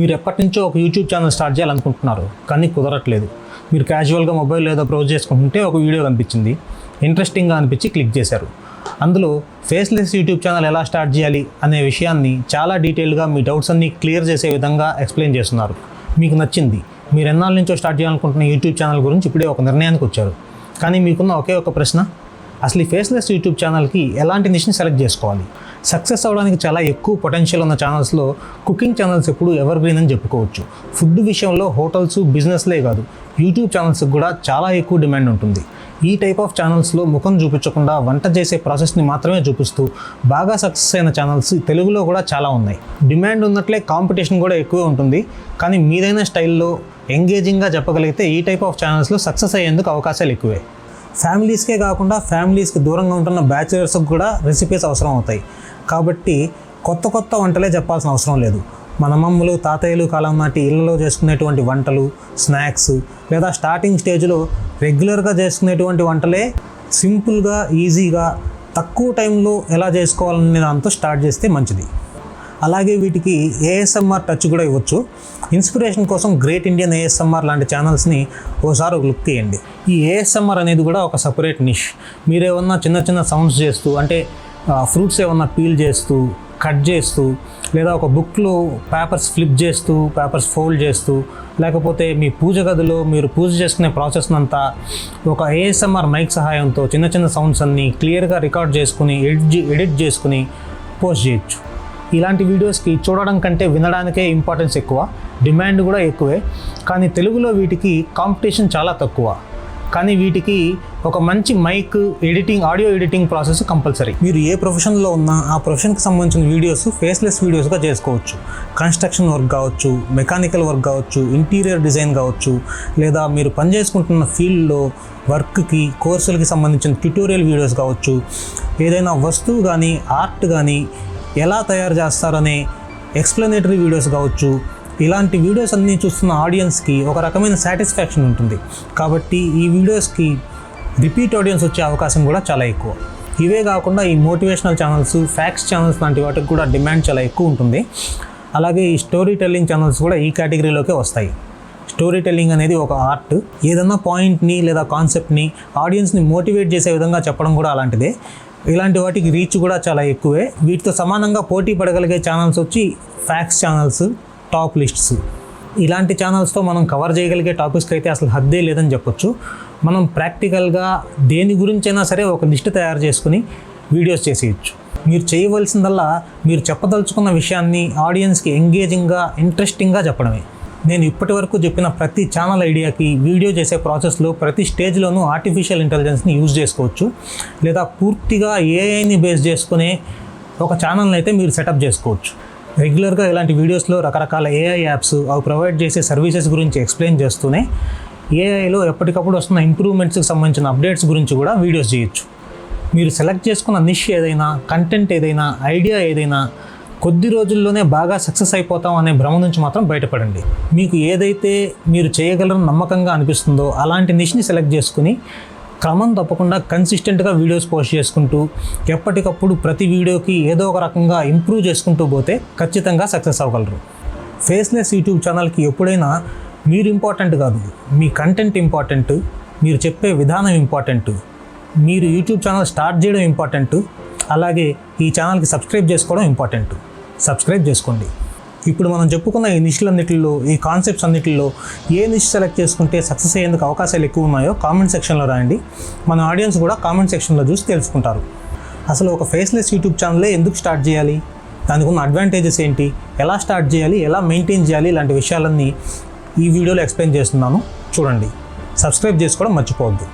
మీరు ఎప్పటి నుంచో ఒక యూట్యూబ్ ఛానల్ స్టార్ట్ చేయాలనుకుంటున్నారు, కానీ కుదరట్లేదు. మీరు క్యాజువల్గా మొబైల్ ఏదో బ్రౌజ్ చేసుకుంటుంటే ఒక వీడియో కనిపించింది, ఇంట్రెస్టింగ్గా అనిపించి క్లిక్ చేశారు. అందులో ఫేస్లెస్ యూట్యూబ్ ఛానల్ ఎలా స్టార్ట్ చేయాలి అనే విషయాన్ని చాలా డీటెయిల్గా మీ డౌట్స్ అన్నీ క్లియర్ చేసే విధంగా ఎక్స్ప్లెయిన్ చేస్తున్నారు. మీకు నచ్చింది. మీరు ఎన్నాళ్ళ నుంచో స్టార్ట్ చేయాలనుకుంటున్న యూట్యూబ్ ఛానల్ గురించి ఇప్పుడే ఒక నిర్ణయానికి వచ్చారు. కానీ మీకున్న ఒకే ఒక ప్రశ్న, అసలు ఈ ఫేస్లెస్ యూట్యూబ్ ఛానల్కి ఎలాంటి నిష్ని సెలెక్ట్ చేసుకోవాలి? సక్సెస్ అవ్వడానికి చాలా ఎక్కువ పొటెన్షియల్ ఉన్న ఛానల్స్లో కుకింగ్ ఛానల్స్ ఎప్పుడు ఎవర్ గ్రీన్ అని చెప్పుకోవచ్చు. ఫుడ్ విషయంలో హోటల్స్, బిజినెస్లే కాదు, యూట్యూబ్ ఛానల్స్కి కూడా చాలా ఎక్కువ డిమాండ్ ఉంటుంది. ఈ టైప్ ఆఫ్ ఛానల్స్లో ముఖం చూపించకుండా వంట చేసే ప్రాసెస్ని మాత్రమే చూపిస్తూ బాగా సక్సెస్ అయిన ఛానల్స్ తెలుగులో కూడా చాలా ఉన్నాయి. డిమాండ్ ఉన్నట్లే కాంపిటీషన్ కూడా ఎక్కువే ఉంటుంది. కానీ మీదైన స్టైల్లో ఎంగేజింగ్గా చెప్పగలిగితే ఈ టైప్ ఆఫ్ ఛానల్స్లో సక్సెస్ అయ్యేందుకు అవకాశాలు ఎక్కువే. ఫ్యామిలీస్కే కాకుండా ఫ్యామిలీస్కి దూరంగా ఉంటున్న బ్యాచిలర్స్కి కూడా రెసిపీస్ అవసరం అవుతాయి. కాబట్టి కొత్త వంటలే చెప్పాల్సిన అవసరం లేదు. మన అమ్మమ్మలు, తాతయ్యలు కాలం నాటి ఇళ్లలో చేసుకునేటువంటి వంటలు, స్నాక్స్ లేదా స్టార్టింగ్ స్టేజ్లో రెగ్యులర్గా చేసుకునేటువంటి వంటలే సింపుల్గా, ఈజీగా, తక్కువ టైంలో ఎలా చేసుకోవాలనే దాంతో స్టార్ట్ చేస్తే మంచిది. అలాగే వీటికి ఏఎస్ఎంఆర్ టచ్ కూడా ఇవ్వచ్చు. ఇన్స్పిరేషన్ కోసం గ్రేట్ ఇండియన్ ఏఎస్ఎంఆర్ లాంటి ఛానల్స్ని ఓసారి ఒక లుక్ తీయండి. ఈ ఏఎస్ఎంఆర్ అనేది కూడా ఒక సపరేట్ నిష్. మీరేమన్నా చిన్న సౌండ్స్ చేస్తూ, అంటే ఫ్రూట్స్ ఏమన్నా పీల్ చేస్తూ, కట్ చేస్తూ, లేదా ఒక బుక్లో పేపర్స్ ఫ్లిప్ చేస్తూ, పేపర్స్ ఫోల్డ్ చేస్తూ, లేకపోతే మీ పూజ గదిలో మీరు పూజ చేసుకునే ప్రాసెస్ అంతా ఒక ఏఎస్ఎంఆర్ మైక్ సహాయంతో చిన్న సౌండ్స్ అన్నీ క్లియర్గా రికార్డ్ చేసుకుని ఎడిట్ చేసుకుని పోస్ట్ చేయొచ్చు. ఇలాంటి వీడియోస్కి చూడడం కంటే వినడానికే ఇంపార్టెన్స్ ఎక్కువ, డిమాండ్ కూడా ఎక్కువే. కానీ తెలుగులో వీటికి కాంపిటీషన్ చాలా తక్కువ. కానీ వీటికి ఒక మంచి mic, editing, audio editing process compulsory. మీరు ఏ ప్రొఫెషన్లో ఉన్నా ఆ ప్రొఫెషన్కి సంబంధించిన వీడియోస్ ఫేస్లెస్ వీడియోస్గా చేసుకోవచ్చు. కన్స్ట్రక్షన్ వర్క్ కావచ్చు, మెకానికల్ వర్క్ కావచ్చు, ఇంటీరియర్ డిజైన్ కావచ్చు, లేదా మీరు పనిచేసుకుంటున్న ఫీల్డ్లో వర్క్కి, కోర్సులకి సంబంధించిన ట్యుటోరియల్ వీడియోస్ కావచ్చు, ఏదైనా వస్తువు కానీ, ఆర్ట్ కానీ ఎలా తయారు చేస్తారనే ఎక్స్ప్లెనేటరీ వీడియోస్ కావచ్చు. ఇలాంటి వీడియోస్ అన్నీ చూస్తున్న ఆడియన్స్కి ఒక రకమైన సాటిస్ఫాక్షన్ ఉంటుంది. కాబట్టి ఈ వీడియోస్కి రిపీట్ ఆడియన్స్ వచ్చే అవకాశం కూడా చాలా ఎక్కువ. ఇవే కాకుండా ఈ మోటివేషనల్ ఛానల్స్, ఫ్యాక్ట్స్ ఛానల్స్ లాంటి వాటికి కూడా డిమాండ్ చాలా ఎక్కువ ఉంటుంది. అలాగే ఈ స్టోరీ టెల్లింగ్ ఛానల్స్ కూడా ఈ కేటగిరీలోకే వస్తాయి. స్టోరీ టెల్లింగ్ అనేది ఒక ఆర్ట్. ఏదన్నా పాయింట్ని లేదా కాన్సెప్ట్ని ఆడియన్స్ని మోటివేట్ చేసే విధంగా చెప్పడం కూడా అలాంటిదే. ఇలాంటి వాటికి రీచ్ కూడా చాలా ఎక్కువే. వీటితో సమానంగా పోటీ పడగలిగే ఛానల్స్ వచ్చి ఫ్యాక్ట్స్ ఛానల్స్, టాప్ లిస్ట్స్. ఇలాంటి ఛానల్స్తో మనం కవర్ చేయగలిగే టాపిక్స్కి అయితే అసలు హద్దే లేదని చెప్పొచ్చు. మనం ప్రాక్టికల్గా దేని గురించైనా సరే ఒక లిస్ట్ తయారు చేసుకుని వీడియోస్ చేసేయచ్చు. మీరు చేయవలసిందల్లా మీరు చెప్పదలుచుకున్న విషయాన్ని ఆడియన్స్కి ఎంగేజింగ్గా, ఇంట్రెస్టింగ్గా చెప్పడమే. నేను ఇప్పటి వరకు చెప్పిన ప్రతి ఛానల్ ఐడియాకి వీడియో చేసే ప్రాసెస్లో ప్రతి స్టేజ్లోనూ ఆర్టిఫిషియల్ ఇంటెలిజెన్స్ని యూజ్ చేసుకోవచ్చు. లేదా పూర్తిగా ఏఐని బేస్ చేసుకునే ఒక ఛానల్ని అయితే మీరు సెటప్ చేసుకోవచ్చు. రెగ్యులర్గా ఇలాంటి వీడియోస్లో రకరకాల ఏఐ యాప్స్, అవి ప్రొవైడ్ చేసే సర్వీసెస్ గురించి ఎక్స్ప్లెయిన్ చేస్తూనే ఏఐలో ఎప్పటికప్పుడు వస్తున్న ఇంప్రూవ్మెంట్స్కి సంబంధించిన అప్డేట్స్ గురించి కూడా వీడియోస్ చేయొచ్చు. మీరు సెలెక్ట్ చేసుకున్న నిష్ ఏదైనా, కంటెంట్ ఏదైనా, ఐడియా ఏదైనా కొద్ది రోజుల్లోనే బాగా సక్సెస్ అయిపోతాం అనే భ్రమ నుంచి మాత్రం బయటపడండి. మీకు ఏదైతే మీరు చేయగలరని నమ్మకంగా అనిపిస్తుందో అలాంటి నిష్ని సెలెక్ట్ చేసుకుని క్రమం తప్పకుండా కన్సిస్టెంట్గా వీడియోస్ పోస్ట్ చేసుకుంటూ ఎప్పటికప్పుడు ప్రతి వీడియోకి ఏదో ఒక రకంగా ఇంప్రూవ్ చేసుకుంటూ పోతే ఖచ్చితంగా సక్సెస్ అవ్వగలరు. ఫేస్లెస్ యూట్యూబ్ ఛానల్కి ఎప్పుడైనా మీరు ఇంపార్టెంట్ కాదు, మీ కంటెంట్ ఇంపార్టెంట్, మీరు చెప్పే విధానం ఇంపార్టెంట్, మీరు యూట్యూబ్ ఛానల్ స్టార్ట్ చేయడం ఇంపార్టెంట్, అలాగే ఈ ఛానల్కి సబ్స్క్రైబ్ చేసుకోవడం ఇంపార్టెంట్. సబ్స్క్రైబ్ చేసుకోండి. ఇప్పుడు మనం చెప్పుకున్న ఈ నిష్లన్నిటిలో, ఈ కాన్సెప్ట్స్ అన్నిటిలో ఏ నిష్ సెలెక్ట్ చేసుకుంటే సక్సెస్ అయ్యేందుకు అవకాశాలు ఎక్కువ ఉన్నాయో కామెంట్ సెక్షన్లో రాయండి. మన ఆడియన్స్ కూడా కామెంట్ సెక్షన్లో చూసి తెలుసుకుంటారు. అసలు ఒక ఫేస్లెస్ యూట్యూబ్ ఛానలే ఎందుకు స్టార్ట్ చేయాలి, దానికి ఉన్న అడ్వాంటేజెస్ ఏంటి, ఎలా స్టార్ట్ చేయాలి, ఎలా మెయింటైన్ చేయాలి, ఇలాంటి విషయాలన్నీ ఈ వీడియోలో ఎక్స్ప్లెయిన్ చేస్తున్నాను. చూడండి. సబ్స్క్రైబ్ చేసుకోవడం మర్చిపోవద్దు.